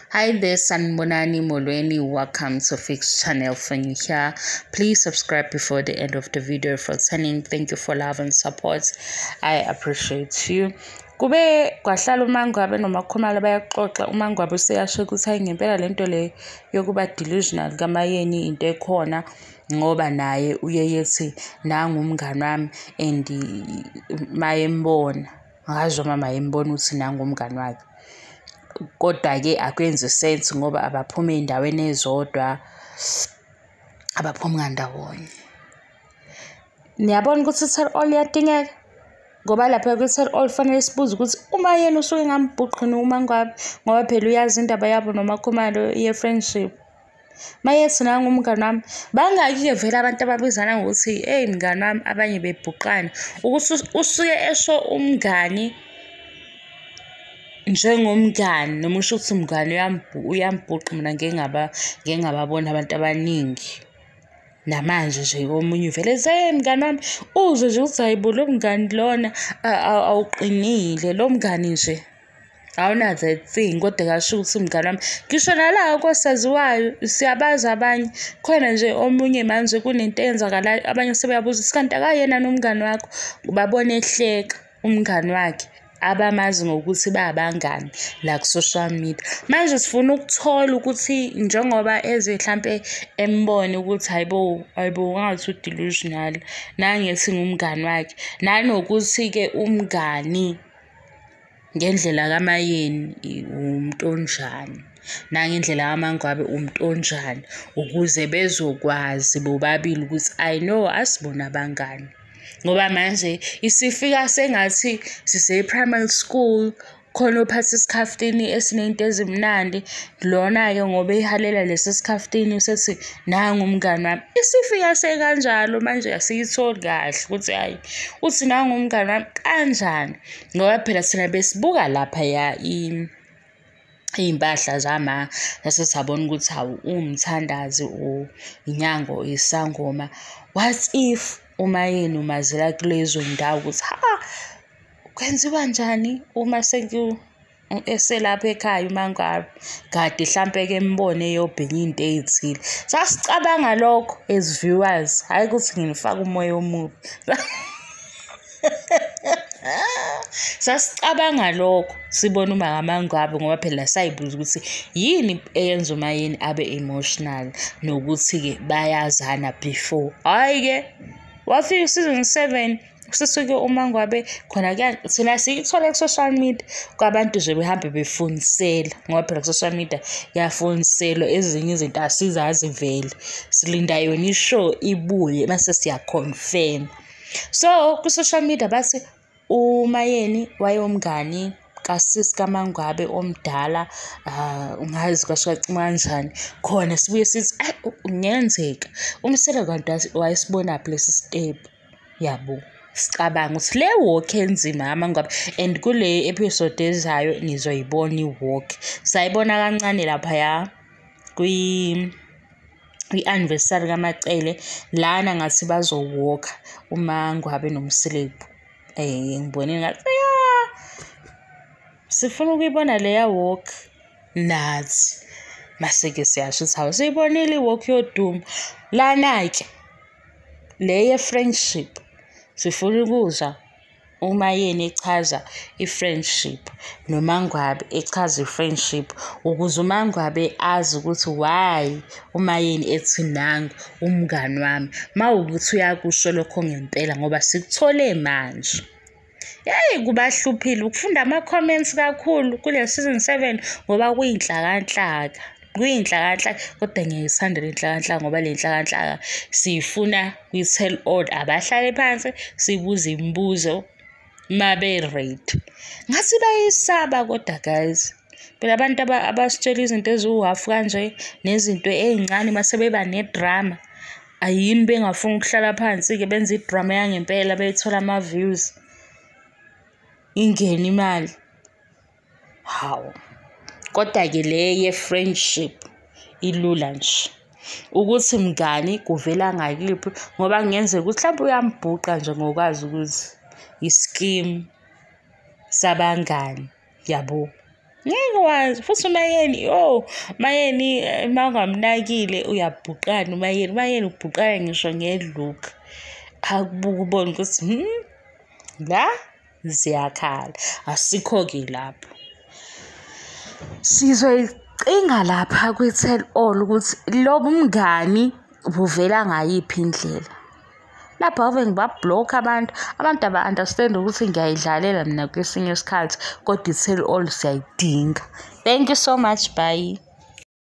Hi there, Sanbonani Molweni. Welcome to Fix Channel. For you here, please subscribe before the end of the video. For turning, thank you for love and support. I appreciate you. Kube kwahlala uMangwabe noMakhumalo bayaxoxa. uMangwabe useyasho ukuthi hayi ngempela lento le yokuba delusional kaMayeni into ekhona ngoba naye uyeyethi nangu umngani wami and mayembona ngazi mama embona ukuthi nangu umngani wakhe. Kodwa-ke akwenzi sense ngoba abaphuma ey'ndaweni ezodwa, abaphumi ngandawonye. Niyabona ukuthi i-tell all iyadingeka ngoba lapha kwi-tell all fanele sibuze ukuthi uma yena usuke ngambhuqini uMangwabe ngoba phela uyazi indaba yabo noMakhumalo ye-friendship. Mayethi nangu umngani wami, bangaki-ke vele abantu ababizana ngokuthi hey mngani wami abanye bebhuqana ukuthi usuke esho umngani njengomngani noma usho ukuthi umngani uyambhuqa. Mina ngeke ngababona abantu abaningi namanje nje omunye uvele ethi mngani wami uzwe nje ukuthi hayibo lo mngani lona awuqinile lo mngani nje awunazo thing kodwa kasho ukuthi mngani wami ngisho nala kosaziwayo siyabazi abanye khona nje omunye manje kunento eyenzakalayo abanye sebeyabuza isikanti akayena nomngani wakho babone ehleka umngani wakhe abamazi ngokuthi babangani la ku-social media. Manje sifuna ukuthola ukuthi njengoba eze mhlampe embone ukuthi hayibo ungathi u-delusional nangethi ngumngani wakhe nanokuthi-ke umngani ngendlela kaMayeni umuntu onjani nangendlela kaMangwabe umuntu onjani ukuze bezokwazi bobabili ukuthi I know asibona abangani. Ngoba manje isifika sengathi sise-primary school khona uphatha isikhaftini esinento ezimnandi lona-ke ngoba ehalela lesi sikhaftini usethi nangu umngani wami. Isifika sekanjalo manje asiyitholi kahle ukuthi hayi uthi nangu umngani wami kanjani ngoba phela thina besibuka laphaya iy'mpahla zama lase sabona ukuthi hawu umthandazi inyango isangoma. What if uMayeni umazela kulezo ndawo ukuthi kwenziwa njani uma eselapha ekhaya uMangwabe kade mhlampe-ke embone eyobheka into ey'thile. Sasicabanga lokho as viewers, hhayi ukuthi ngifake umoya omubi. Sasicabanga lokho sibona uMangwabe ngoba phela say'buza ukuthi yini eyenza uMayeni abe emotional nokuthi-ke bayazana before. Hhayi-ke wafika i-season 7 usisuke uMangwabe khona thina siyithola ku-social media kwabantu nje behambe befundisela ngoba phela ku-social media kuyafundiselwa ezinye izinto asizazi vele silinda yona ishow ibuye mase siya-confirm. So ku-social media bathi uMayeni wayomngani kasisi kaMangwabe omdala ungazi kwashaqima kanjani khona sibuye sithi kungenzeka umsele kanti wayesibona lesi step yabo. Sicabanga ukuthi le walk enzima kaMangwabe and kule episode ezayo nizoyibona i-walk sayibona kancane laphaya kwi-anniversary kaMacele lana ngathi bazowalka uMangwabe noMselebu. Ngibonile ngathi sifuna ukuyibona leya walk nathi mase-ke siyasho ukuthi hawu siyibonile i-walk yodumo lana-ke le ye-friendship sifuna ukuzwa uMayeni echaza i-friendship noMangwabe echaza i-friendship ukuze uMangwabe azi ukuthi why uMayeni ethi nangu umngani wami mawukuthi uyakusho lokho ngempela ngoba sikuthole manje. Yeyi kubahluphile ukufunda ama-comments kakhulu kule season 7 ngoba kuyinhlakanhlaka kodwa ngiyayithanda le nhlakanhlaka ngoba le nhlakanhlaka siyifuna kwi-tell all abahlale phansi sibuze imibuzo mabe-ready. Ngathi bayisaba kodwa guys phela abantu abasitshela izinto eziwu-half kanje nezinto ey'ncane mase beba nedrama ayini bengafuni ukuhlala phansi-ke benze idrama yangempela beyithola ama-views ingene imali. Hawu kodwa-ke le ye-friendship ilula nje ukuthi mngani kuvela ngakiphi ngoba kungenzeka ukuthi mhlawumbe uyambhuqa nje ngokwazi ukuthi i-scheme sabangani yabo. ngeke wazi futhi umayeni mayeni uma ungamnakile uyabhuqana umayeni ubhuqana ngisho ngelook akubuka ubone ukuthi la ziyakhala asikho-ke lapho sizoyicinga lapha kwi-tell all ukuthi lobu mngani buvela ngayiphi indlela lapho ave ngibabhlokha abantu aba-understand ukuthi ngiyayidlalela mina kwesinye isikhathi kodwa i-tell all siyayidinga. Thank you so much, bye.